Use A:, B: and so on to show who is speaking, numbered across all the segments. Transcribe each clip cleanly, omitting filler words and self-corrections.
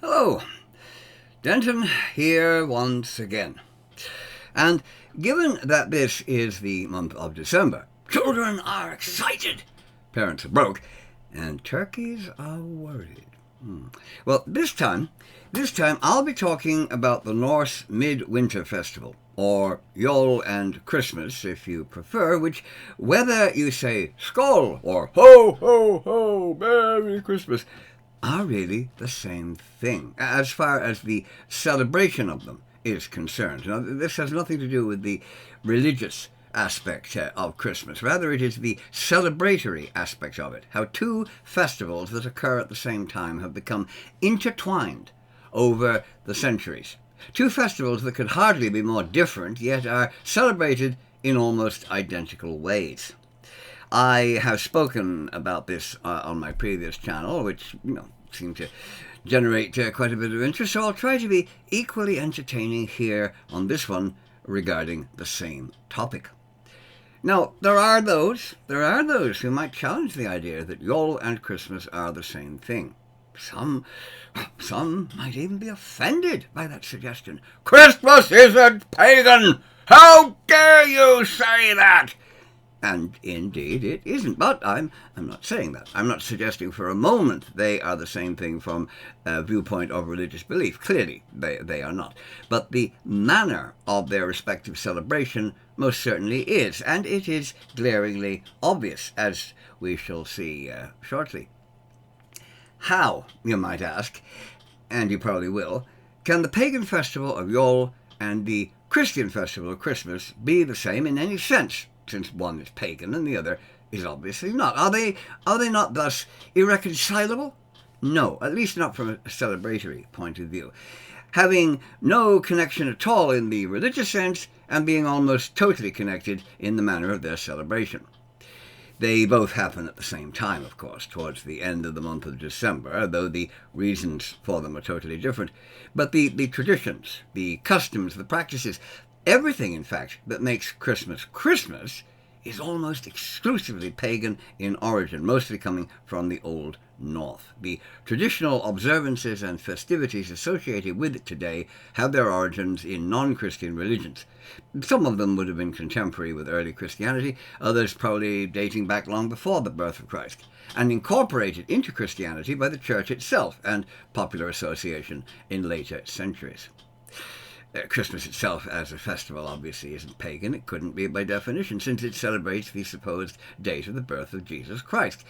A: Hello, Denton here once again. And given that this is the month of December, children are excited, parents are broke, and turkeys are worried. Well, this time I'll be talking about the Norse Midwinter Festival, or Yule and Christmas if you prefer, which, whether you say Skål or Ho, Ho, Ho, Merry Christmas, are really the same thing, as far as the celebration of them is concerned. Now, this has nothing to do with the religious aspect of Christmas. Rather, it is the celebratory aspect of it, how two festivals that occur at the same time have become intertwined over the centuries. Two festivals that could hardly be more different, yet are celebrated in almost identical ways. I have spoken about this on my previous channel, which, seemed to generate quite a bit of interest, so I'll try to be equally entertaining here on this one regarding the same topic. Now, there are those who might challenge the idea that Yule and Christmas are the same thing. Some might even be offended by that suggestion. Christmas isn't pagan! How dare you say that? And indeed it isn't, but I'm not saying that. I'm not suggesting for a moment they are the same thing from a viewpoint of religious belief. Clearly, they are not. But the manner of their respective celebration most certainly is, and it is glaringly obvious, as we shall see shortly. How, you might ask, and you probably will, can the pagan festival of Yule and the Christian festival of Christmas be the same in any sense, since one is pagan and the other is obviously not? Are they not thus irreconcilable? No, at least not from a celebratory point of view. Having no connection at all in the religious sense, and being almost totally connected in the manner of their celebration. They both happen at the same time, of course, towards the end of the month of December, though the reasons for them are totally different. But the traditions, the customs, the practices, everything, in fact, that makes Christmas Christmas is almost exclusively pagan in origin, mostly coming from the Old North. The traditional observances and festivities associated with it today have their origins in non-Christian religions. Some of them would have been contemporary with early Christianity, others probably dating back long before the birth of Christ, and incorporated into Christianity by the Church itself and popular association in later centuries. Christmas itself as a festival obviously isn't pagan. It couldn't be by definition, since it celebrates the supposed date of the birth of Jesus Christ.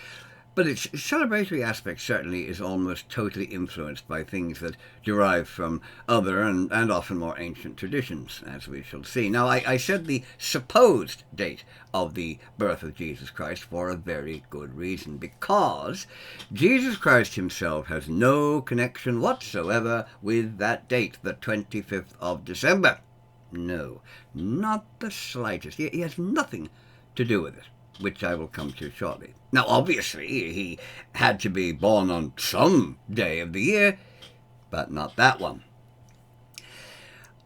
A: But its celebratory aspect certainly is almost totally influenced by things that derive from other and often more ancient traditions, as we shall see. Now, I said the supposed date of the birth of Jesus Christ for a very good reason, because Jesus Christ himself has no connection whatsoever with that date, the 25th of December. No, not the slightest. He has nothing to do with it, which I will come to shortly. Now, obviously, he had to be born on some day of the year, but not that one.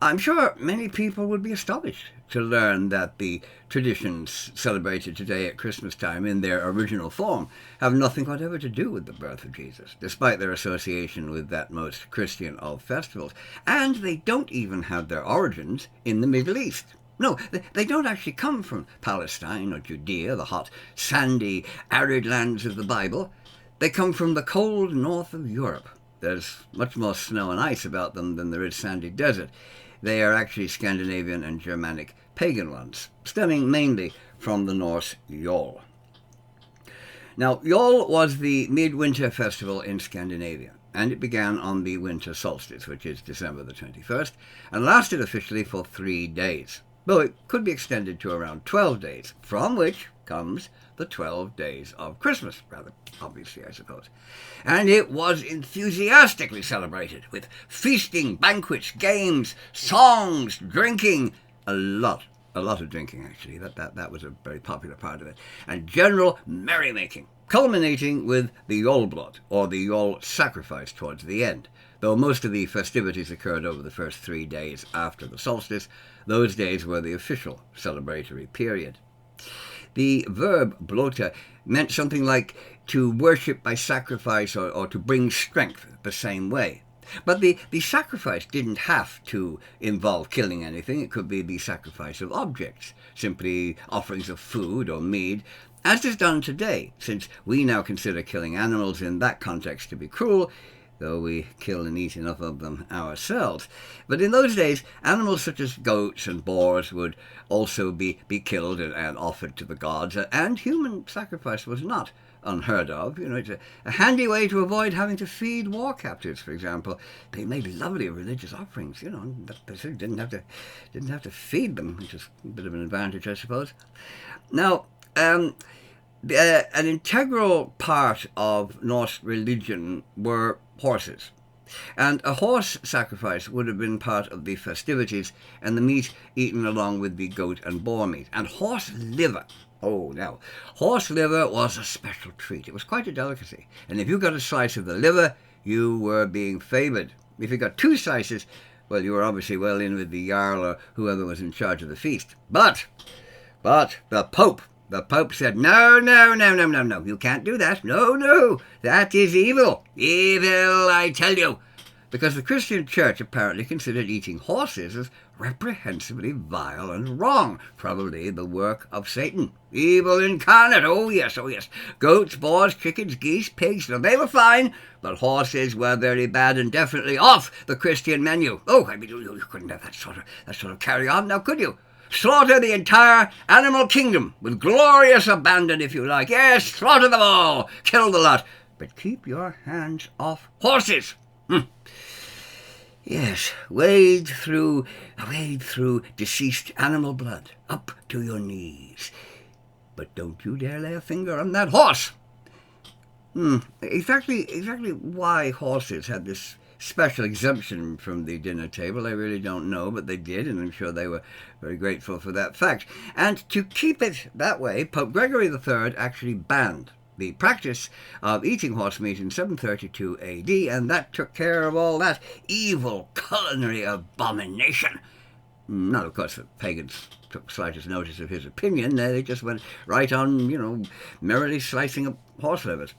A: I'm sure many people would be astonished to learn that the traditions celebrated today at Christmas time in their original form have nothing whatever to do with the birth of Jesus, despite their association with that most Christian of festivals. And they don't even have their origins in the Middle East. No, they don't actually come from Palestine or Judea, the hot, sandy, arid lands of the Bible. They come from the cold north of Europe. There's much more snow and ice about them than there is sandy desert. They are actually Scandinavian and Germanic pagan ones, stemming mainly from the Norse Yule. Now, Yule was the midwinter festival in Scandinavia, and it began on the winter solstice, which is December the 21st, and lasted officially for 3 days. Though it could be extended to around 12 days, from which comes the 12 days of Christmas, rather obviously, I suppose. And it was enthusiastically celebrated, with feasting, banquets, games, songs, drinking, a lot of drinking, actually. That was a very popular part of it, and general merrymaking, culminating with the Yule blood, or the Yule sacrifice towards the end. Though most of the festivities occurred over the first 3 days after the solstice, those days were the official celebratory period. The verb blota meant something like to worship by sacrifice or to bring strength the same way. But the sacrifice didn't have to involve killing anything. It could be the sacrifice of objects, simply offerings of food or mead, as is done today, since we now consider killing animals in that context to be cruel, though we kill and eat enough of them ourselves. But in those days, animals such as goats and boars would also be killed and offered to the gods, and human sacrifice was not unheard of. It's a handy way to avoid having to feed war captives, for example. They made lovely religious offerings, and they didn't have to feed them, which is a bit of an advantage, I suppose. Now, an integral part of Norse religion were horses. And a horse sacrifice would have been part of the festivities, and the meat eaten along with the goat and boar meat. And horse liver. Oh, now, horse liver was a special treat. It was quite a delicacy. And if you got a slice of the liver, you were being favoured. If you got 2 slices, well, you were obviously well in with the Jarl or whoever was in charge of the feast. But the Pope said, no, you can't do that. No, that is evil. Evil, I tell you. Because the Christian Church apparently considered eating horses as reprehensibly vile and wrong, probably the work of Satan. Evil incarnate, oh yes. Goats, boars, chickens, geese, pigs, no, they were fine, but horses were very bad and definitely off the Christian menu. Oh, I mean, you couldn't have that sort of carry on now, could you? Slaughter the entire animal kingdom with glorious abandon, if you like. Yes, slaughter them all, kill the lot, but keep your hands off horses. Yes, wade through deceased animal blood, up to your knees. But don't you dare lay a finger on that horse. Exactly why horses had this special exemption from the dinner table, I really don't know, but they did, and I'm sure they were very grateful for that fact. And to keep it that way, Pope Gregory III actually banned the practice of eating horse meat in 732 AD, and that took care of all that evil culinary abomination. Not, of course, that pagans took slightest notice of his opinion. They just went right on, merrily slicing up horse livers.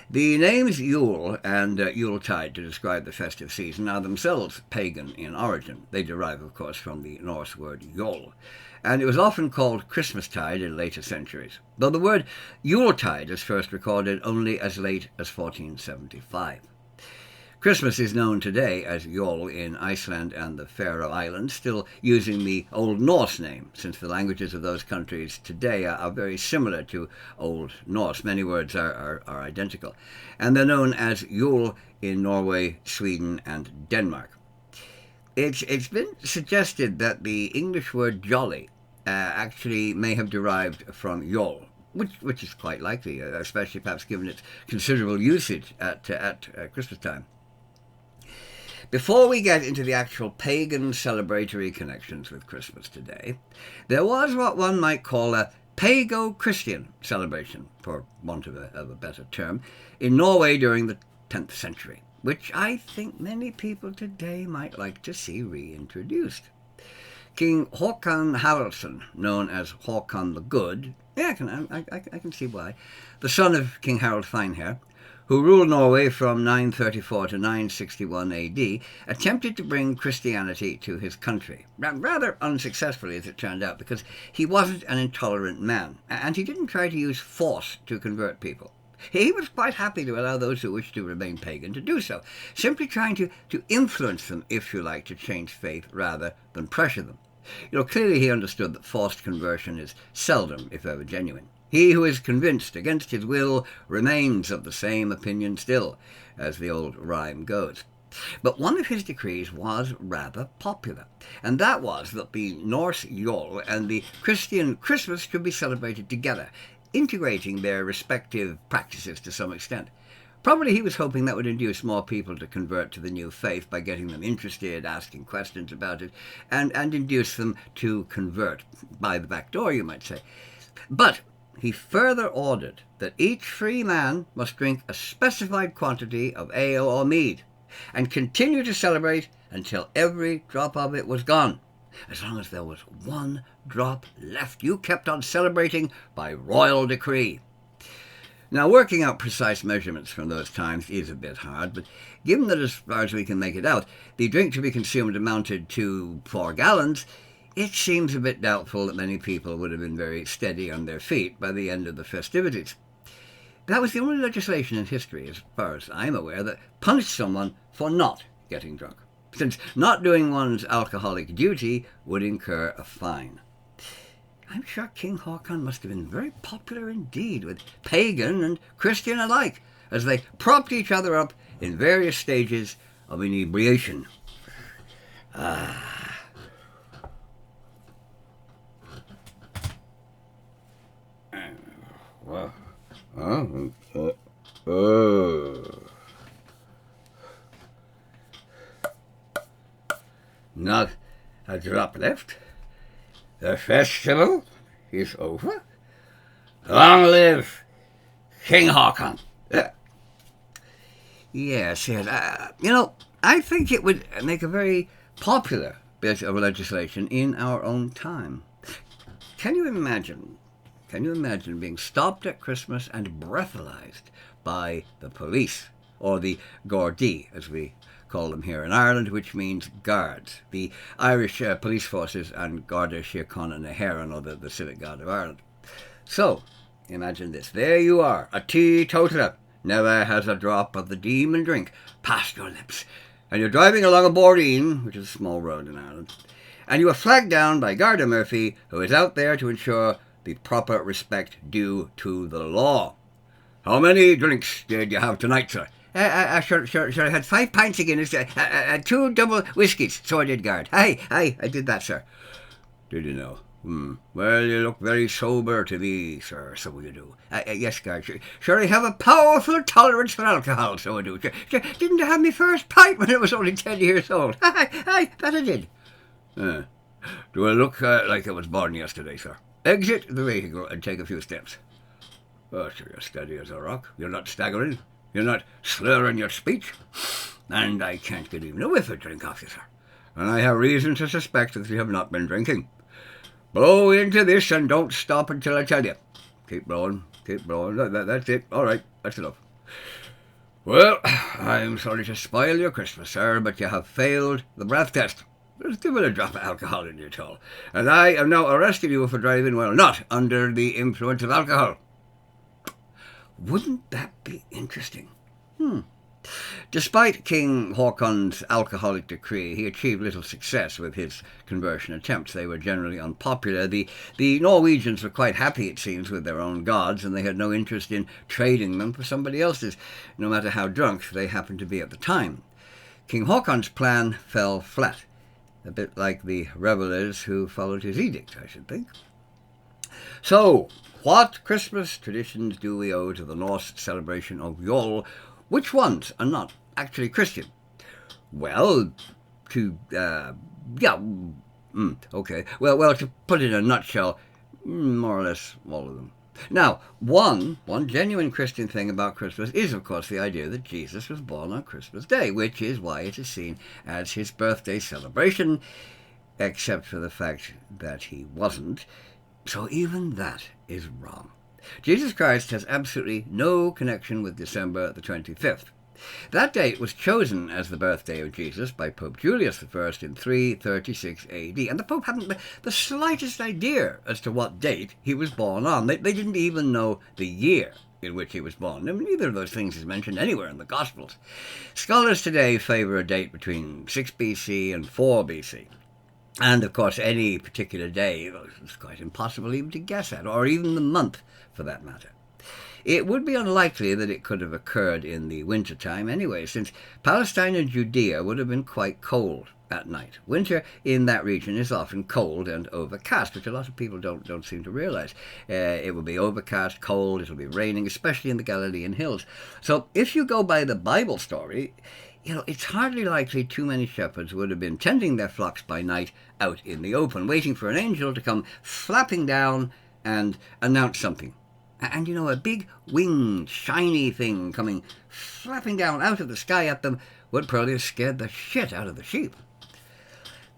A: The names Yule and Yuletide to describe the festive season are themselves pagan in origin. They derive, of course, from the Norse word JOL, and it was often called Christmastide in later centuries, though the word Yuletide is first recorded only as late as 1475. Christmas is known today as JOL in Iceland and the Faroe Islands, still using the Old Norse name, since the languages of those countries today are very similar to Old Norse. Many words are identical. And they're known as Yule in Norway, Sweden, and Denmark. It's been suggested that the English word jolly actually may have derived from Yule, which is quite likely, especially perhaps given its considerable usage at Christmas time. Before we get into the actual pagan celebratory connections with Christmas today, there was what one might call a pago-Christian celebration, for want of a better term, in Norway during the 10th century, which I think many people today might like to see reintroduced. King Håkon Haraldsson, known as Håkon the Good, I can see why, the son of King Harald Finehair, who ruled Norway from 934 to 961 AD, attempted to bring Christianity to his country, rather unsuccessfully as it turned out, because he wasn't an intolerant man, and he didn't try to use force to convert people. He was quite happy to allow those who wished to remain pagan to do so, simply trying to influence them, if you like, to change faith rather than pressure them. Clearly he understood that forced conversion is seldom, if ever, genuine. He who is convinced against his will remains of the same opinion still, as the old rhyme goes. But one of his decrees was rather popular, and that was that the Norse Yule and the Christian Christmas should be celebrated together, integrating their respective practices to some extent. Probably he was hoping that would induce more people to convert to the new faith by getting them interested, asking questions about it, and induce them to convert by the back door, you might say. But he further ordered that each free man must drink a specified quantity of ale or mead, and continue to celebrate until every drop of it was gone. As long as there was one drop left, you kept on celebrating by royal decree. Now, working out precise measurements from those times is a bit hard, but given that as far as we can make it out, the drink to be consumed amounted to 4 gallons, it seems a bit doubtful that many people would have been very steady on their feet by the end of the festivities. That was the only legislation in history, as far as I'm aware, that punished someone for not getting drunk, since not doing one's alcoholic duty would incur a fine. I'm sure King Haakon must have been very popular indeed with pagan and Christian alike, as they propped each other up in various stages of inebriation. Not a drop left. The festival is over. Long live King Haakon. Yes, I think it would make a very popular bit of legislation in our own time. Can you imagine being stopped at Christmas and breathalyzed by the police, or the Gardaí, as we call them here in Ireland, which means guards. The Irish police forces and Garda Síochána na hÉireann, or the civic guard of Ireland. So, imagine this. There you are, a teetotaler, never has a drop of the demon drink past your lips, and you're driving along a Boreen, which is a small road in Ireland, and you are flagged down by Garda Murphy, who is out there to ensure the proper respect due to the law. How many drinks did you have tonight, sir? Sure, I had 5 pints of Guinness, 2 double whiskies, so I did, guard. Aye, I did that, sir. Did you know? Well, you look very sober to me, sir, so you do. Yes, guard, sure, I have a powerful tolerance for alcohol, so I do. Sure, didn't I have my first pint when I was only 10 years old? Aye, that I did. Do I look like I was born yesterday, sir? Exit the vehicle and take a few steps. Oh, sure, you're steady as a rock. You're not staggering. You're not slurring your speech. And I can't get even a whiff of drink off you, sir. And I have reason to suspect that you have not been drinking. Blow into this and don't stop until I tell you. Keep blowing. That's it. All right, that's enough. Well, I'm sorry to spoil your Christmas, sir, but you have failed the breath test. There's given a drop of alcohol in you at all. And I am now arresting you for driving while not under the influence of alcohol. Wouldn't that be interesting? Despite King Haakon's alcoholic decree, he achieved little success with his conversion attempts. They were generally unpopular. The Norwegians were quite happy, it seems, with their own gods, and they had no interest in trading them for somebody else's, no matter how drunk they happened to be at the time. King Haakon's plan fell flat, a bit like the revelers who followed his edict, I should think. So, what Christmas traditions do we owe to the Norse celebration of Yule? Which ones are not actually Christian? Well, to put it in a nutshell, more or less all of them. Now, one genuine Christian thing about Christmas is, of course, the idea that Jesus was born on Christmas Day, which is why it is seen as his birthday celebration, except for the fact that he wasn't. So even that is wrong. Jesus Christ has absolutely no connection with December the 25th. That date was chosen as the birthday of Jesus by Pope Julius I in 336 AD, and the Pope hadn't the slightest idea as to what date he was born on. They didn't even know the year in which he was born. I mean, neither of those things is mentioned anywhere in the Gospels. Scholars today favour a date between 6 BC and 4 BC. And, of course, any particular day is quite impossible even to guess at, or even the month, for that matter. It would be unlikely that it could have occurred in the winter time anyway, since Palestine and Judea would have been quite cold at night. Winter in that region is often cold and overcast, which a lot of people don't seem to realize. It will be overcast, cold, it'll be raining, especially in the Galilean hills. So if you go by the Bible story, it's hardly likely too many shepherds would have been tending their flocks by night out in the open, waiting for an angel to come flapping down and announce something. And, a big winged, shiny thing coming flapping down out of the sky at them would probably have scared the shit out of the sheep.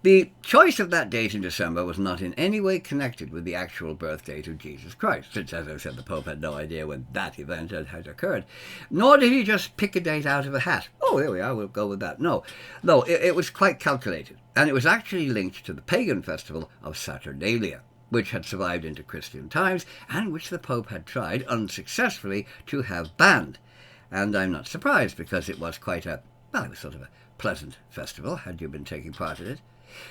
A: The choice of that date in December was not in any way connected with the actual birth date of Jesus Christ, since, as I said, the Pope had no idea when that event had occurred. Nor did he just pick a date out of a hat. Oh, there we are, we'll go with that. No, it was quite calculated, and it was actually linked to the pagan festival of Saturnalia, which had survived into Christian times, and which the Pope had tried unsuccessfully to have banned. And I'm not surprised, because it was quite it was sort of a pleasant festival, had you been taking part in it.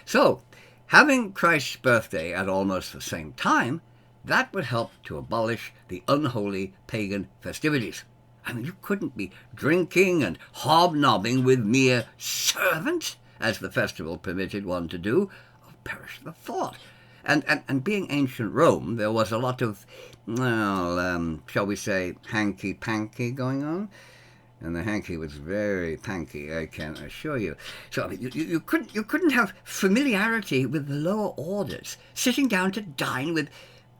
A: So, having Christ's birthday at almost the same time, that would help to abolish the unholy pagan festivities. I mean, you couldn't be drinking and hobnobbing with mere servants, as the festival permitted one to do. Oh, perish the thought. And being ancient Rome, there was a lot of, shall we say, hanky-panky going on. And the hanky was very panky, I can assure you. So I mean, you couldn't have familiarity with the lower orders, sitting down to dine with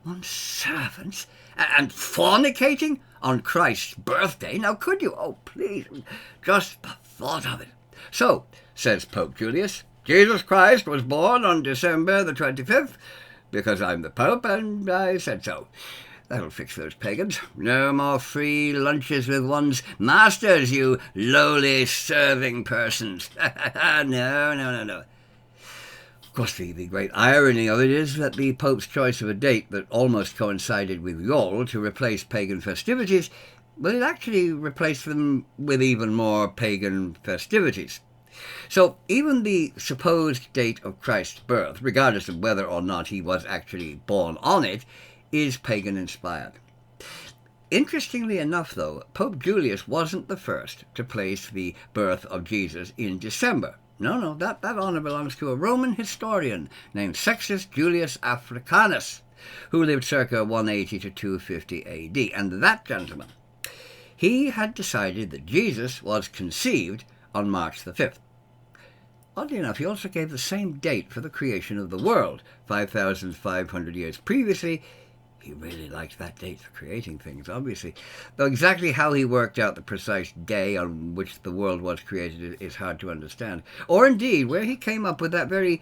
A: one's servants, and fornicating on Christ's birthday. Now, could you? Oh, please, just the thought of it. So, says Pope Julius, Jesus Christ was born on December the 25th, because I'm the Pope, and I said so. That'll fix those pagans. No more free lunches with one's masters, you lowly serving persons. No. Of course, the great irony of it is that the Pope's choice of a date that almost coincided with Yule to replace pagan festivities, well, it actually replaced them with even more pagan festivities. So even the supposed date of Christ's birth, regardless of whether or not he was actually born on it, is pagan-inspired. Interestingly enough, though, Pope Julius wasn't the first to place the birth of Jesus in December. No, that honour belongs to a Roman historian named Sextus Julius Africanus, who lived circa 180 to 250 AD. And that gentleman, he had decided that Jesus was conceived on March the 5th. Oddly enough, he also gave the same date for the creation of the world, 5,500 years previously. He really liked that date for creating things, obviously. Though exactly how he worked out the precise day on which the world was created is hard to understand. Or indeed, where he came up with that very,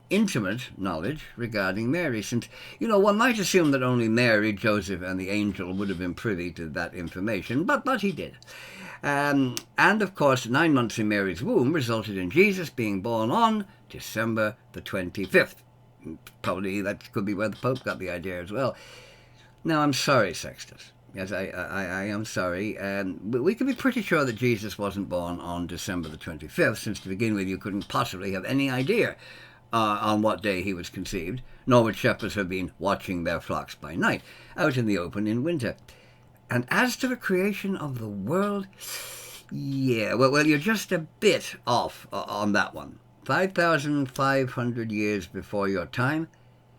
A: intimate knowledge regarding Mary, since, one might assume that only Mary, Joseph, and the angel would have been privy to that information, but he did. And, of course, 9 months in Mary's womb resulted in Jesus being born on December the 25th. Probably that could be where the Pope got the idea as well. Now, I'm sorry, Sextus. Yes, I am sorry. But we can be pretty sure that Jesus wasn't born on December the 25th, since to begin with you couldn't possibly have any idea on what day he was conceived, nor would shepherds have been watching their flocks by night, out in the open in winter. And as to the creation of the world, well, you're just a bit off on that one. 5,500 years before your time.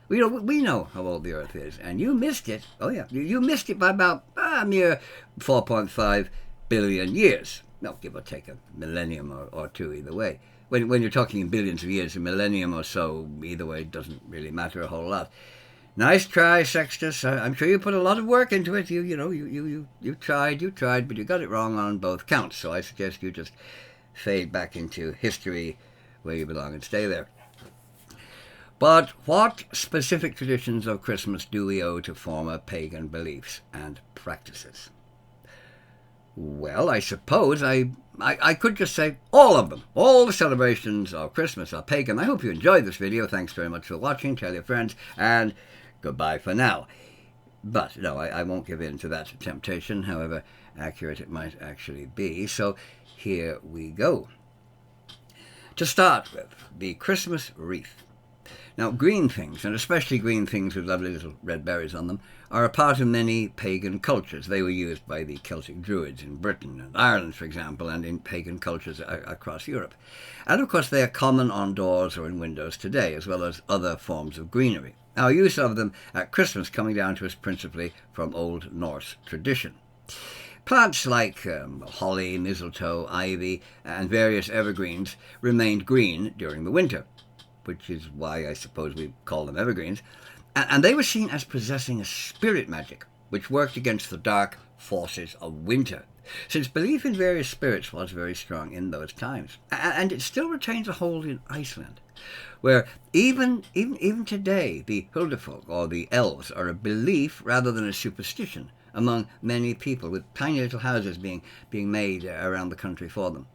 A: We know how old the Earth is, and you missed it. Oh, yeah, you missed it by about a mere 4.5 billion years. No, give or take a millennium or two either way. When you're talking in billions of years, a millennium or so, either way, doesn't really matter a whole lot. Nice try, Sextus. I'm sure you put a lot of work into it. You tried, but you got it wrong on both counts. So I suggest you just fade back into history where you belong and stay there. But what specific traditions of Christmas do we owe to former pagan beliefs and practices? Well, I suppose I could just say all of them. All the celebrations of Christmas are pagan. I hope you enjoyed this video. Thanks very much for watching. Tell your friends, and goodbye for now. But no, I won't give in to that temptation, however accurate it might actually be. So here we go. To start with, the Christmas wreath. Now, green things, and especially green things with lovely little red berries on them, are a part of many pagan cultures. They were used by the Celtic Druids in Britain and Ireland, for example, and in pagan cultures across Europe. And, of course, they are common on doors or in windows today, as well as other forms of greenery. Our use of them at Christmas coming down to us principally from Old Norse tradition. Plants like holly, mistletoe, ivy, and various evergreens remained green during the winter, which is why I suppose we call them evergreens, and they were seen as possessing a spirit magic, which worked against the dark forces of winter. since belief in various spirits was very strong in those times. And it still retains a hold in Iceland, where even today the Huldufolk, or the elves, are a belief rather than a superstition among many people, with tiny little houses being made around the country for them.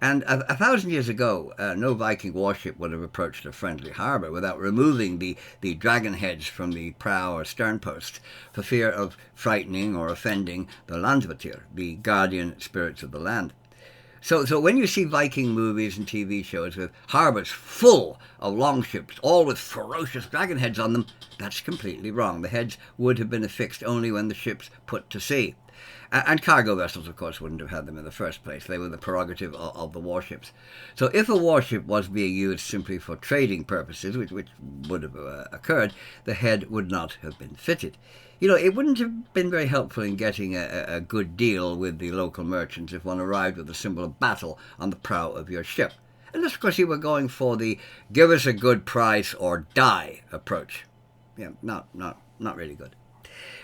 A: And a 1,000 years ago, no Viking warship would have approached a friendly harbour without removing the dragon heads from the prow or sternpost for fear of frightening or offending the Landvatir, the guardian spirits of the land. So when you see Viking movies and TV shows with harbours full of longships, all with ferocious dragon heads on them, that's completely wrong. The heads would have been affixed only when the ships put to sea. And cargo vessels, of course, wouldn't have had them in the first place. They were the prerogative of the warships. So if a warship was being used simply for trading purposes, which would have occurred, the head would not have been fitted. You know, it wouldn't have been very helpful in getting a good deal with the local merchants if one arrived with the symbol of battle on the prow of your ship. Unless, of course, you were going for the give us a good price or die approach. Yeah, not really good.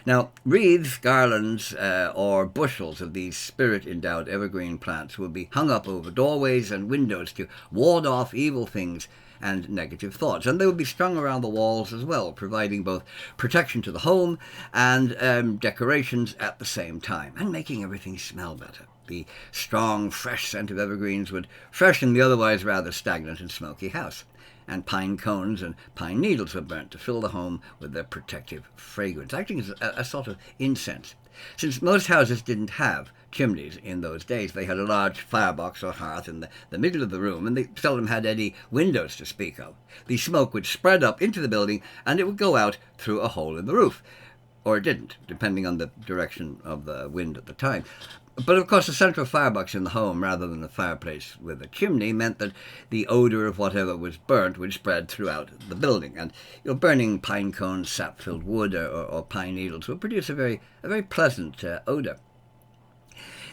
A: Now, wreaths, garlands, or bushels of these spirit-endowed evergreen plants will be hung up over doorways and windows to ward off evil things and negative thoughts. And they will be strung around the walls as well, providing both protection to the home and decorations at the same time, and making everything smell better. The strong, fresh scent of evergreens would freshen the otherwise rather stagnant and smoky house. And pine cones and pine needles were burnt to fill the home with their protective fragrance, acting as a sort of incense. Since most houses didn't have chimneys in those days, they had a large firebox or hearth in the middle of the room, and they seldom had any windows to speak of. The smoke would spread up into the building, and it would go out through a hole in the roof. Or it didn't, depending on the direction of the wind at the time. But of course the central firebox in the home, rather than a fireplace with a chimney, meant that the odour of whatever was burnt would spread throughout the building. And burning pine cones, sap-filled wood, or pine needles would produce a very pleasant odour.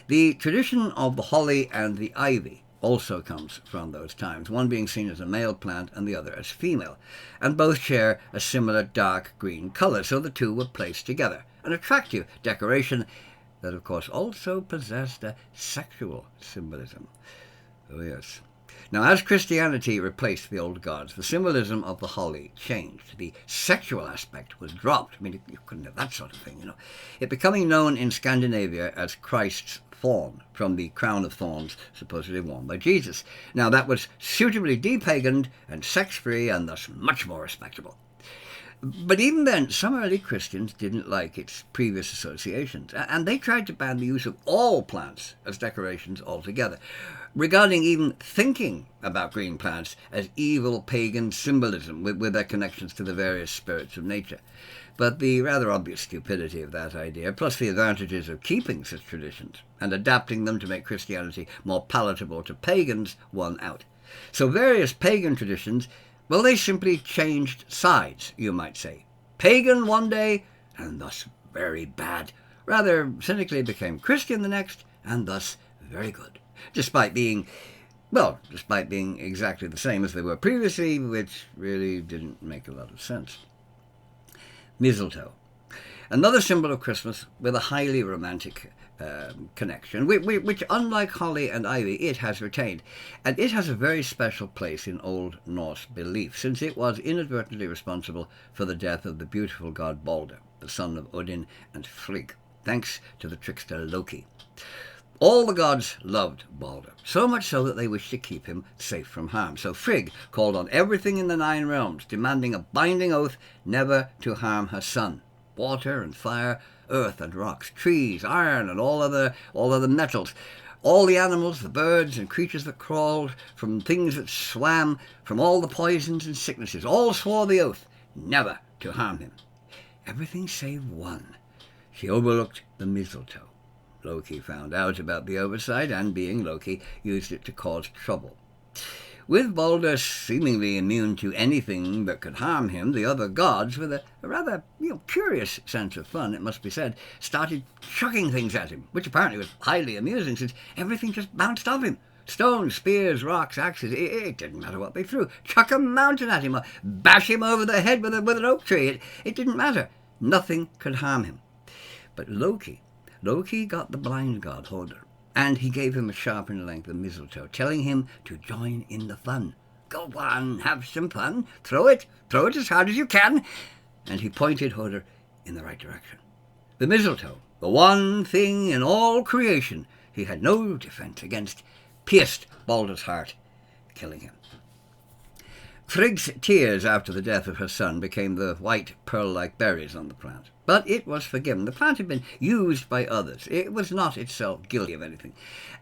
A: The tradition of the holly and the ivy also comes from those times, one being seen as a male plant and the other as female, and both share a similar dark green colour, so the two were placed together, an attractive decoration that, of course, also possessed a sexual symbolism. Oh, yes. Now, as Christianity replaced the old gods, the symbolism of the holly changed. The sexual aspect was dropped. I mean, you couldn't have that sort of thing, you know. It becoming known in Scandinavia as Christ's thorn, from the crown of thorns supposedly worn by Jesus. Now, that was suitably de-paganed and sex-free, and thus much more respectable. But even then, some early Christians didn't like its previous associations, and they tried to ban the use of all plants as decorations altogether, regarding even thinking about green plants as evil pagan symbolism with their connections to the various spirits of nature. But the rather obvious stupidity of that idea, plus the advantages of keeping such traditions and adapting them to make Christianity more palatable to pagans, won out. So various pagan traditions, well, they simply changed sides, you might say. Pagan one day, and thus very bad. Rather cynically became Christian the next, and thus very good. Despite being exactly the same as they were previously, which really didn't make a lot of sense. Mistletoe. Another symbol of Christmas with a highly romantic connection, which, unlike holly and ivy, it has retained. And it has a very special place in Old Norse belief, since it was inadvertently responsible for the death of the beautiful god Balder, the son of Odin and Frigg, thanks to the trickster Loki. All the gods loved Balder, so much so that they wished to keep him safe from harm. So Frigg called on everything in the 9 realms, demanding a binding oath never to harm her son. Water and fire, earth and rocks, trees, iron, and all other metals. All the animals, the birds and creatures that crawled, from things that swam, from all the poisons and sicknesses, all swore the oath never to harm him. Everything save one. She overlooked the mistletoe. Loki found out about the oversight and, being Loki, used it to cause trouble. With Balder seemingly immune to anything that could harm him, the other gods, with a rather curious sense of fun, it must be said, started chucking things at him, which apparently was highly amusing since everything just bounced off him. Stones, spears, rocks, axes, it didn't matter what they threw. Chuck a mountain at him or bash him over the head with an oak tree. It didn't matter. Nothing could harm him. But Loki got the blind god Hodr, and he gave him a sharpened length of mistletoe, telling him to join in the fun. "Go on, have some fun. Throw it as hard as you can." And he pointed Hodor in the right direction. The mistletoe, the one thing in all creation he had no defence against, pierced Baldur's heart, killing him. Frigg's tears after the death of her son became the white pearl-like berries on the plant. But it was forgiven. The plant had been used by others. It was not itself guilty of anything.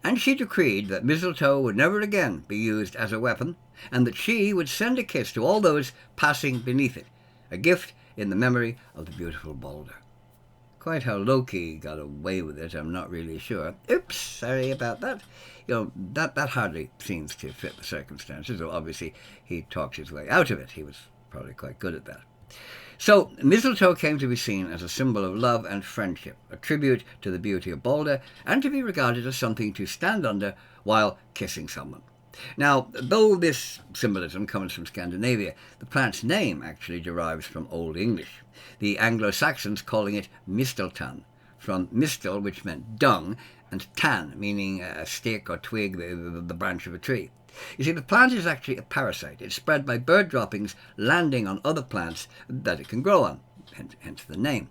A: And she decreed that mistletoe would never again be used as a weapon, and that she would send a kiss to all those passing beneath it, a gift in the memory of the beautiful Baldur. Quite how Loki got away with it, I'm not really sure. Oops, sorry about that. That hardly seems to fit the circumstances, though obviously he talked his way out of it. He was probably quite good at that. So, mistletoe came to be seen as a symbol of love and friendship, a tribute to the beauty of Baldur, and to be regarded as something to stand under while kissing someone. Now, though this symbolism comes from Scandinavia, the plant's name actually derives from Old English, the Anglo-Saxons calling it misteltan, from mistel, which meant dung, and tan, meaning a stick or twig, the branch of a tree. You see, the plant is actually a parasite. It's spread by bird droppings landing on other plants that it can grow on, hence the name.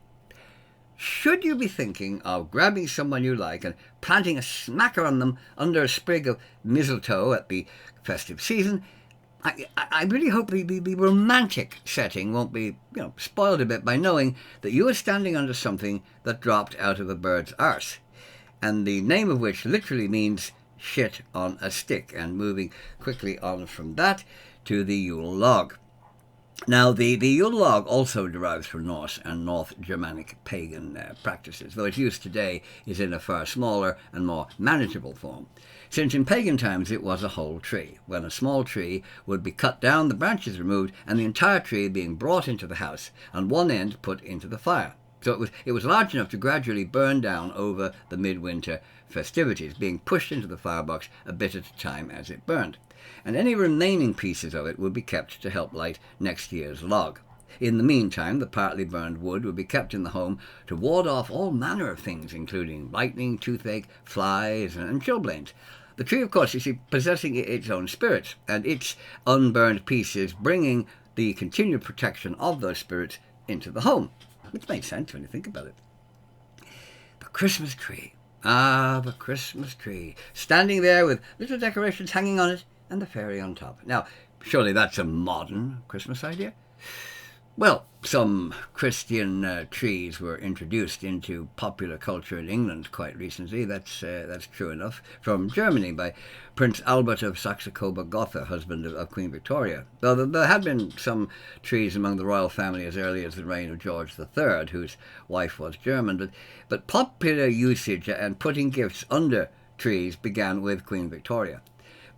A: Should you be thinking of grabbing someone you like and planting a smacker on them under a sprig of mistletoe at the festive season, I really hope the romantic setting won't be spoiled a bit by knowing that you are standing under something that dropped out of a bird's arse, and the name of which literally means shit on a stick, and moving quickly on from that to the Yule log. Now, the Yule log also derives from Norse and North Germanic pagan practices, though its use today is in a far smaller and more manageable form, since in pagan times it was a whole tree, when a small tree would be cut down, the branches removed, and the entire tree being brought into the house, and one end put into the fire. So it was large enough to gradually burn down over the midwinter festivities, being pushed into the firebox a bit at a time as it burned. And any remaining pieces of it would be kept to help light next year's log. In the meantime, the partly burned wood would be kept in the home to ward off all manner of things, including lightning, toothache, flies, and chilblains. The tree, of course, you see, possessing its own spirits, and its unburned pieces bringing the continued protection of those spirits into the home. Which makes sense when you think about it. The Christmas tree. Ah, the Christmas tree. Standing there with little decorations hanging on it and the fairy on top. Now, surely that's a modern Christmas idea? Well, some Christian trees were introduced into popular culture in England quite recently. That's true enough. From Germany by Prince Albert of Saxe-Coburg-Gotha, husband of Queen Victoria. Though there had been some trees among the royal family as early as the reign of George III, whose wife was German. But popular usage and putting gifts under trees began with Queen Victoria.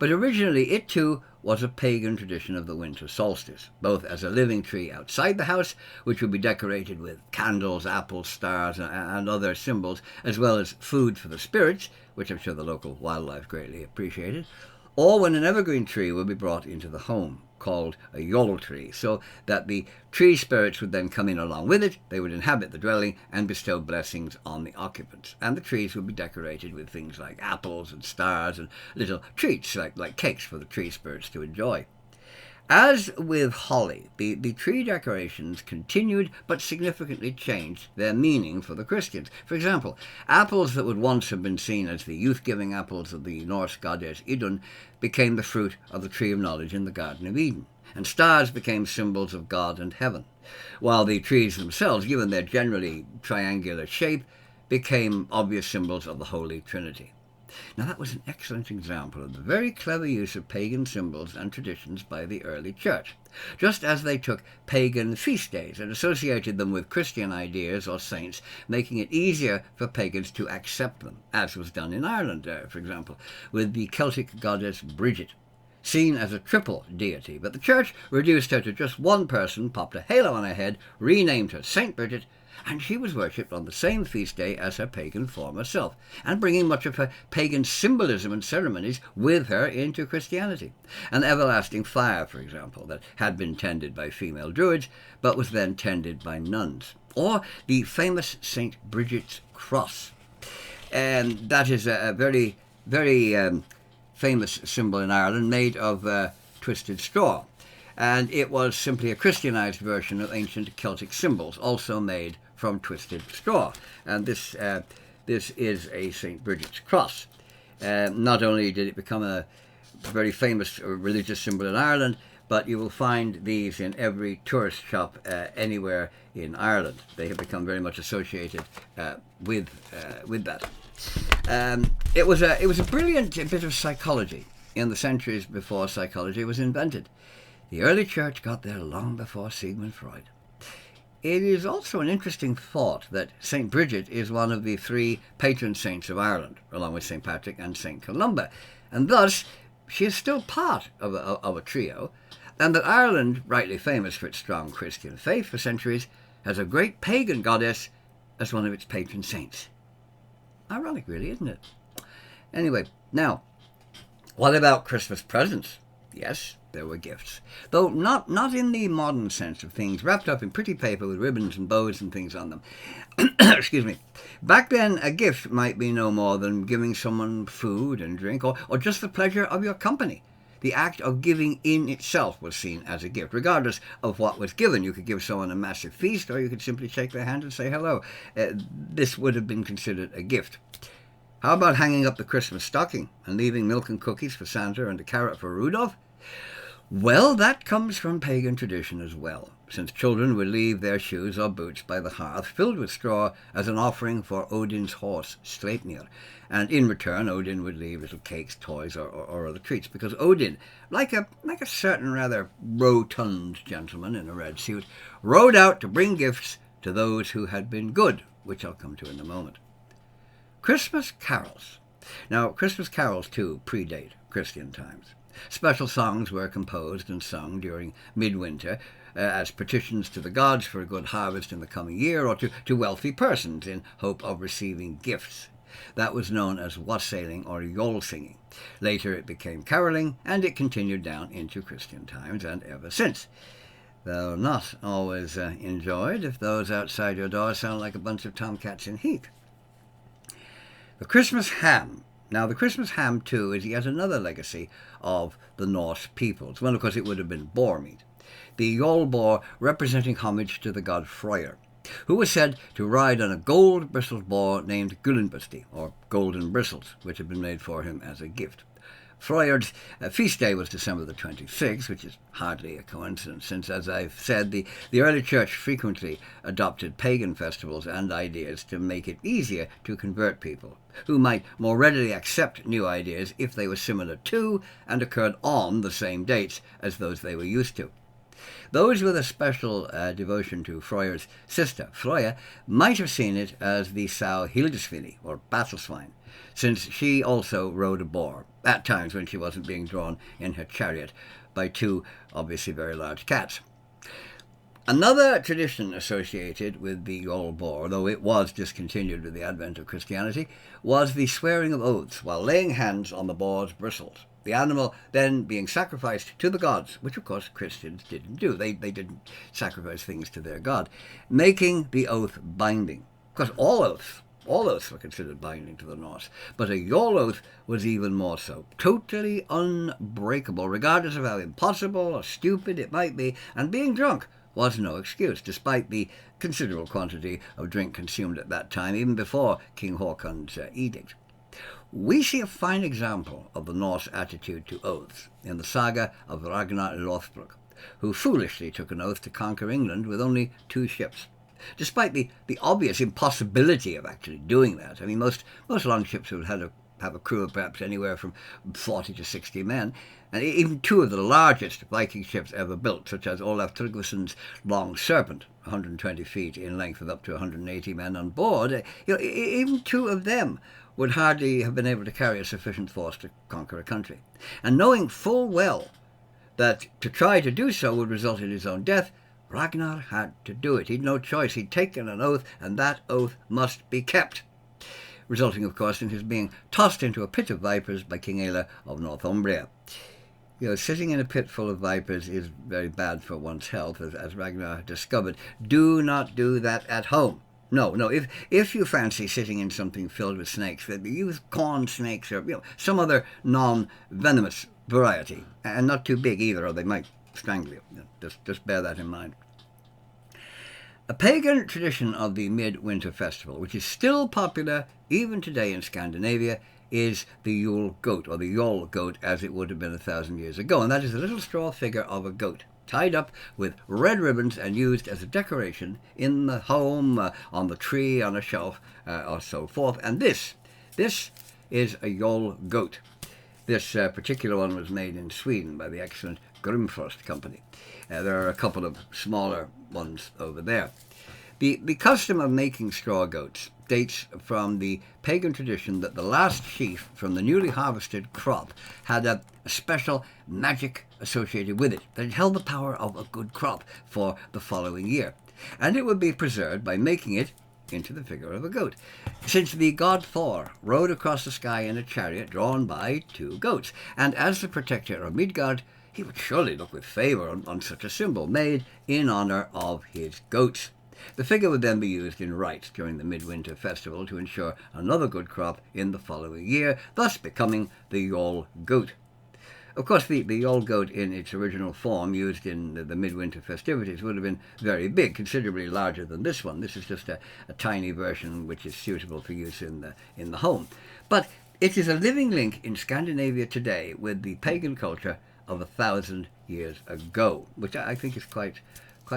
A: But originally it too was a pagan tradition of the winter solstice, both as a living tree outside the house, which would be decorated with candles, apples, stars, and other symbols, as well as food for the spirits, which I'm sure the local wildlife greatly appreciated, or when an evergreen tree would be brought into the home, called a JOL tree, so that the tree spirits would then come in along with it, they would inhabit the dwelling and bestow blessings on the occupants. And the trees would be decorated with things like apples and stars and little treats like cakes for the tree spirits to enjoy. As with holly, the tree decorations continued but significantly changed their meaning for the Christians. For example, apples that would once have been seen as the youth-giving apples of the Norse goddess Idun became the fruit of the tree of knowledge in the Garden of Eden, and stars became symbols of God and heaven, while the trees themselves, given their generally triangular shape, became obvious symbols of the Holy Trinity. Now that was an excellent example of the very clever use of pagan symbols and traditions by the early church, just as they took pagan feast days and associated them with Christian ideas or saints, making it easier for pagans to accept them, as was done in Ireland, for example, with the Celtic goddess Bridget, seen as a triple deity, but the church reduced her to just one person, popped a halo on her head, renamed her Saint Bridget, and she was worshipped on the same feast day as her pagan former self, and bringing much of her pagan symbolism and ceremonies with her into Christianity. An everlasting fire, for example, that had been tended by female druids, but was then tended by nuns. Or the famous St. Bridget's cross. And that is a very, very famous symbol in Ireland, made of twisted straw. And it was simply a Christianized version of ancient Celtic symbols, also made from twisted straw. And this is a St. Bridget's cross. Not only did it become a very famous religious symbol in Ireland, but you will find these in every tourist shop anywhere in Ireland. They have become very much associated with that. It was a brilliant bit of psychology in the centuries before psychology was invented. The early church got there long before Sigmund Freud. It is also an interesting thought that St. Bridget is one of the three patron saints of Ireland, along with St. Patrick and St. Columba, and thus she is still part of a trio, and that Ireland, rightly famous for its strong Christian faith for centuries, has a great pagan goddess as one of its patron saints. Ironic, really, isn't it? Anyway, now, what about Christmas presents? Yes, there were gifts, though not in the modern sense of things wrapped up in pretty paper with ribbons and bows and things on them. Excuse me. Back then, a gift might be no more than giving someone food and drink, or just the pleasure of your company. The act of giving in itself was seen as a gift, regardless of what was given. You could give someone a massive feast, or you could simply shake their hand and say hello. This would have been considered a gift. How about hanging up the Christmas stocking and leaving milk and cookies for Santa and a carrot for Rudolph? Well, that comes from pagan tradition as well, since children would leave their shoes or boots by the hearth filled with straw as an offering for Odin's horse, Sleipnir, and in return Odin would leave little cakes, toys, or other treats, because Odin, like a certain rather rotund gentleman in a red suit, rode out to bring gifts to those who had been good, which I'll come to in a moment. Christmas carols. Now, Christmas carols, too, predate Christian times. Special songs were composed and sung during midwinter as petitions to the gods for a good harvest in the coming year, or to wealthy persons in hope of receiving gifts. That was known as wassailing or JOL singing. Later it became caroling, and it continued down into Christian times and ever since. Though not always enjoyed if those outside your door sound like a bunch of tomcats in heat. The Christmas ham. Now, the Christmas ham, too, is yet another legacy of the Norse peoples. Well, of course, it would have been boar meat. The JOL boar representing homage to the god Freyr, who was said to ride on a gold-bristled boar named Gullinbusti, or Golden Bristles, which had been made for him as a gift. Freyr's feast day was December the 26th, which is hardly a coincidence, since, as I've said, the early church frequently adopted pagan festivals and ideas to make it easier to convert people, who might more readily accept new ideas if they were similar to and occurred on the same dates as those they were used to. Those with a special devotion to Freyr's sister, Freyja, might have seen it as the sow Hildisvini, or battle swine, since she also rode a boar, at times when she wasn't being drawn in her chariot by two obviously very large cats. Another tradition associated with the JOL boar, though it was discontinued with the advent of Christianity, was the swearing of oaths while laying hands on the boar's bristles. The animal then being sacrificed to the gods, which of course Christians didn't do. They didn't sacrifice things to their god, making the oath binding. Because all oaths were considered binding to the Norse, but a JOL oath was even more so, totally unbreakable, regardless of how impossible or stupid it might be, and being drunk was no excuse, despite the considerable quantity of drink consumed at that time, even before King Haakon's edict. We see a fine example of the Norse attitude to oaths in the saga of Ragnar Lothbrok, who foolishly took an oath to conquer England with only 2 ships. Despite the obvious impossibility of actually doing that. I mean, most longships would have a crew of perhaps anywhere from 40 to 60 men, and even 2 of the largest Viking ships ever built, such as Olaf Tryggvason's Long Serpent, 120 feet in length with up to 180 men on board, even 2 of them would hardly have been able to carry a sufficient force to conquer a country. And knowing full well that to try to do so would result in his own death, Ragnar had to do it. He'd no choice. He'd taken an oath, and that oath must be kept, resulting, of course, in his being tossed into a pit of vipers by King Aelle of Northumbria. Sitting in a pit full of vipers is very bad for one's health, as Ragnar discovered. Do not do that at home. No, no. If you fancy sitting in something filled with snakes, use corn snakes or some other non-venomous variety, and not too big either, or they might strangle you. Just bear that in mind. A pagan tradition of the midwinter festival, which is still popular even today in Scandinavia, is the Yule Goat, or the JOL Goat as it would have been 1,000 years ago, and that is a little straw figure of a goat, tied up with red ribbons and used as a decoration in the home, on the tree, on a shelf, or so forth. And this is a Yule Goat. This particular one was made in Sweden by the excellent Grimfrost Company. There are a couple of smaller ones over there. The custom of making straw goats dates from the pagan tradition that the last sheaf from the newly harvested crop had a special magic associated with it, that it held the power of a good crop for the following year, and it would be preserved by making it into the figure of a goat. Since the god Thor rode across the sky in a chariot drawn by two goats, and as the protector of Midgard, he would surely look with favour on such a symbol made in honour of his goats. The figure would then be used in rites during the midwinter festival to ensure another good crop in the following year, thus becoming the Yule Goat. Of course, the Yule Goat in its original form, used in the midwinter festivities, would have been very big, considerably larger than this one. This is just a tiny version which is suitable for use in the home. But it is a living link in Scandinavia today with the pagan culture of 1,000 years ago, which I think is quite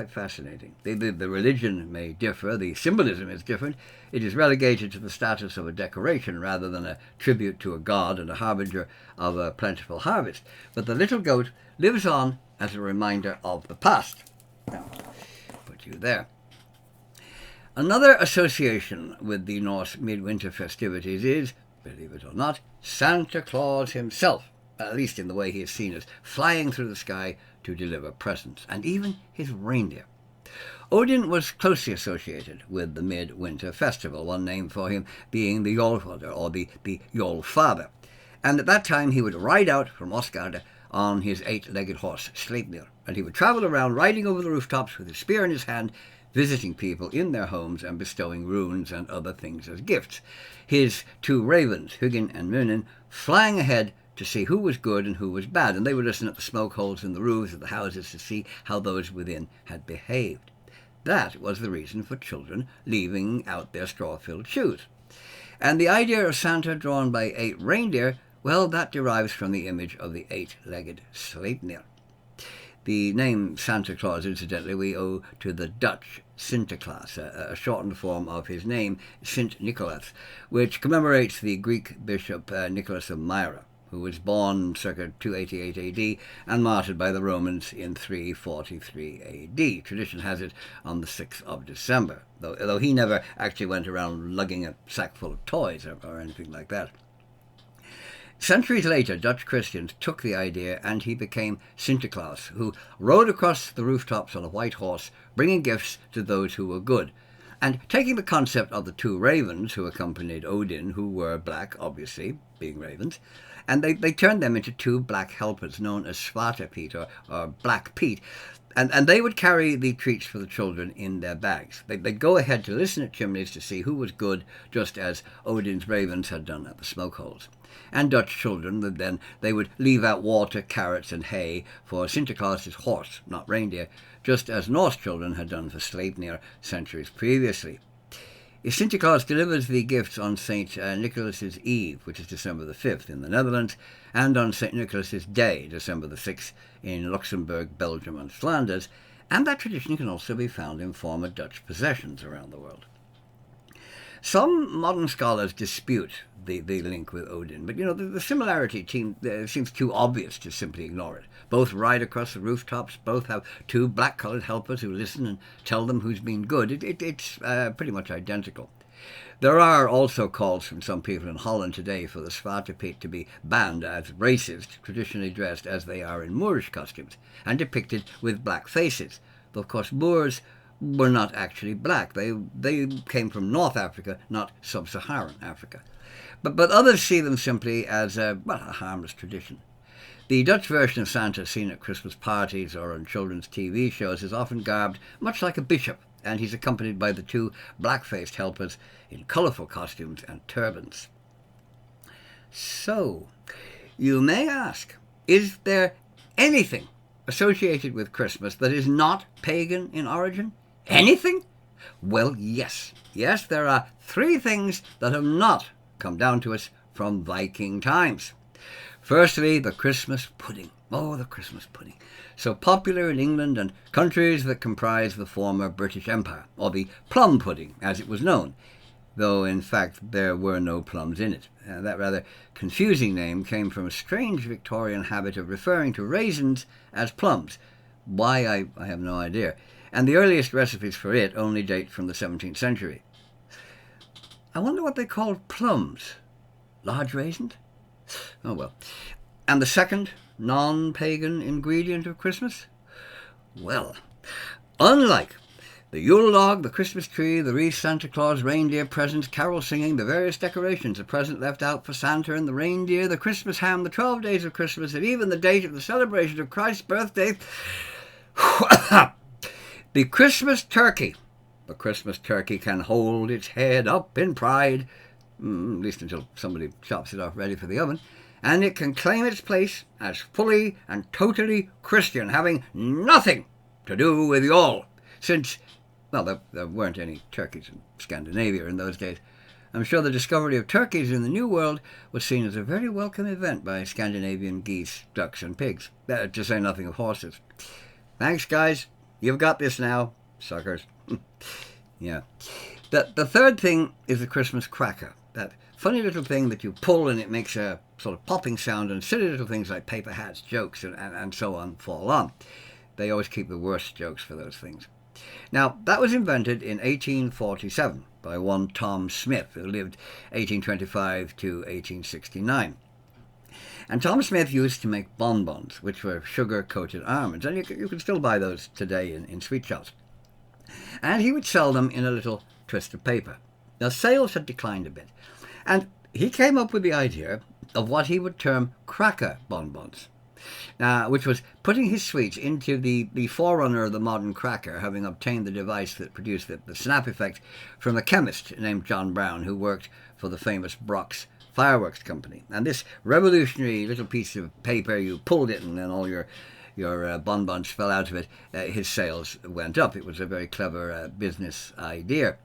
A: fascinating. The religion may differ, the symbolism is different. It is relegated to the status of a decoration rather than a tribute to a god and a harbinger of a plentiful harvest. But the little goat lives on as a reminder of the past. Now, put you there. Another association with the Norse midwinter festivities is, believe it or not, Santa Claus himself, at least in the way he is seen as flying through the sky to deliver presents, and even his reindeer. Odin was closely associated with the midwinter festival, one name for him being the Jolfather, or the Jolfather. And at that time he would ride out from Åsgard on his 8-legged horse, Sleipnir, and he would travel around riding over the rooftops with his spear in his hand, visiting people in their homes and bestowing runes and other things as gifts. His two ravens, Hugin and Munin, flying ahead to see who was good and who was bad, and they would listen at the smoke holes in the roofs of the houses to see how those within had behaved. That was the reason for children leaving out their straw-filled shoes. And the idea of Santa drawn by 8 reindeer, well, that derives from the image of the 8-legged Sleipnir. The name Santa Claus, incidentally, we owe to the Dutch Sinterklaas, a shortened form of his name, Sint Nicholas, which commemorates the Greek bishop Nicholas of Myra, who was born circa 288 AD and martyred by the Romans in 343 AD. Tradition has it on the 6th of December, though he never actually went around lugging a sack full of toys or anything like that. Centuries later, Dutch Christians took the idea and he became Sinterklaas, who rode across the rooftops on a white horse, bringing gifts to those who were good. And taking the concept of the two ravens who accompanied Odin, who were black, obviously, being ravens, and they turned them into 2 black helpers known as Svartapete, or Black Pete, and they would carry the treats for the children in their bags. They'd go ahead to listen at chimneys to see who was good, just as Odin's ravens had done at the smoke holes. And Dutch children, they would leave out water, carrots, and hay for Sinterklaas's horse, not reindeer, just as Norse children had done for Sleipnir centuries previously. Sinterklaas delivers the gifts on St. Nicholas's Eve, which is December the 5th in the Netherlands, and on St. Nicholas's Day, December the 6th, in Luxembourg, Belgium, and Flanders, and that tradition can also be found in former Dutch possessions around the world. Some modern scholars dispute the link with Odin, but the similarity seems too obvious to simply ignore it. Both ride across the rooftops, both have 2 black-coloured helpers who listen and tell them who's been good. It's pretty much identical. There are also calls from some people in Holland today for the Svartapete to be banned as racist, traditionally dressed as they are in Moorish costumes, and depicted with black faces. Though, of course, Moors were not actually black. They came from North Africa, not sub-Saharan Africa. But others see them simply as a harmless tradition. The Dutch version of Santa seen at Christmas parties or on children's TV shows is often garbed much like a bishop, and he's accompanied by the two black-faced helpers in colourful costumes and turbans. So, you may ask, is there anything associated with Christmas that is not pagan in origin? Anything? Well, yes. Yes, there are three things that have not come down to us from Viking times. Firstly, the Christmas pudding. Oh, the Christmas pudding. So popular in England and countries that comprise the former British Empire, or the plum pudding, as it was known, though in fact there were no plums in it. That rather confusing name came from a strange Victorian habit of referring to raisins as plums. Why, I have no idea. And the earliest recipes for it only date from the 17th century. I wonder what they called plums. Large raisins? Oh well. And the second non-pagan ingredient of Christmas? Well, unlike the Yule log, the Christmas tree, the wreath, Santa Claus, reindeer presents, carol singing, the various decorations, a present left out for Santa and the reindeer, the Christmas ham, the 12 days of Christmas, and even the date of the celebration of Christ's birthday, the Christmas turkey. The Christmas turkey can hold its head up in pride, at least until somebody chops it off ready for the oven, and it can claim its place as fully and totally Christian, having nothing to do with JOL, since, well, there weren't any turkeys in Scandinavia in those days. I'm sure the discovery of turkeys in the New World was seen as a very welcome event by Scandinavian geese, ducks, and pigs, to say nothing of horses. Thanks, guys. You've got this now, suckers. Yeah. The third thing is the Christmas cracker, that funny little thing that you pull and it makes a sort of popping sound, and silly little things like paper hats, jokes, and so on fall on. They always keep the worst jokes for those things. Now, that was invented in 1847 by one Tom Smith, who lived 1825 to 1869. And Tom Smith used to make bonbons, which were sugar-coated almonds, and you can still buy those today in sweet shops. And he would sell them in a little twist of paper. Now, sales had declined a bit, and he came up with the idea of what he would term cracker bonbons, which was putting his sweets into the forerunner of the modern cracker, having obtained the device that produced the snap effect from a chemist named John Brown, who worked for the famous Brock's Fireworks Company. And this revolutionary little piece of paper, you pulled it and then all your bonbons fell out of it. His sales went up. It was a very clever business idea.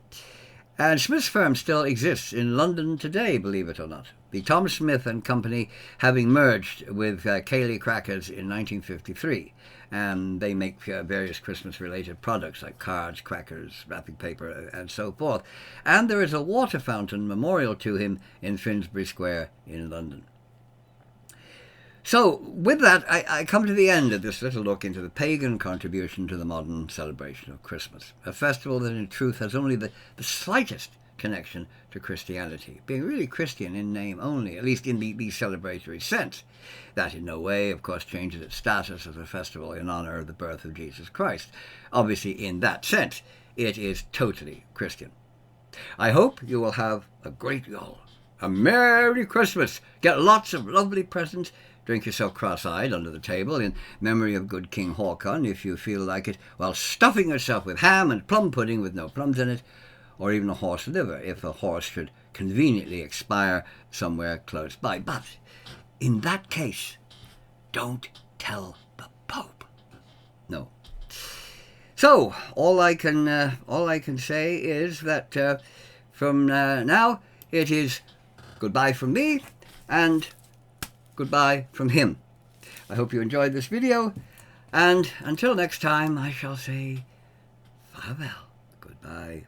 A: And Smith's firm still exists in London today, believe it or not. The Tom Smith and Company having merged with Cayley Crackers in 1953. And they make various Christmas-related products like cards, crackers, wrapping paper, and so forth. And there is a water fountain memorial to him in Finsbury Square in London. So, with that, I come to the end of this little look into the pagan contribution to the modern celebration of Christmas, a festival that in truth has only the slightest connection to Christianity, being really Christian in name only, at least in the celebratory sense. That in no way, of course, changes its status as a festival in honor of the birth of Jesus Christ. Obviously, in that sense, it is totally Christian. I hope you will have a great Yule, a Merry Christmas, get lots of lovely presents, drink yourself cross-eyed under the table in memory of good King Haakon, if you feel like it, while stuffing yourself with ham and plum pudding with no plums in it, or even a horse liver, if a horse should conveniently expire somewhere close by. But in that case, don't tell the Pope. No. So all I can say is that from now it is goodbye from me and goodbye from him. I hope you enjoyed this video, and until next time I shall say farewell. Goodbye.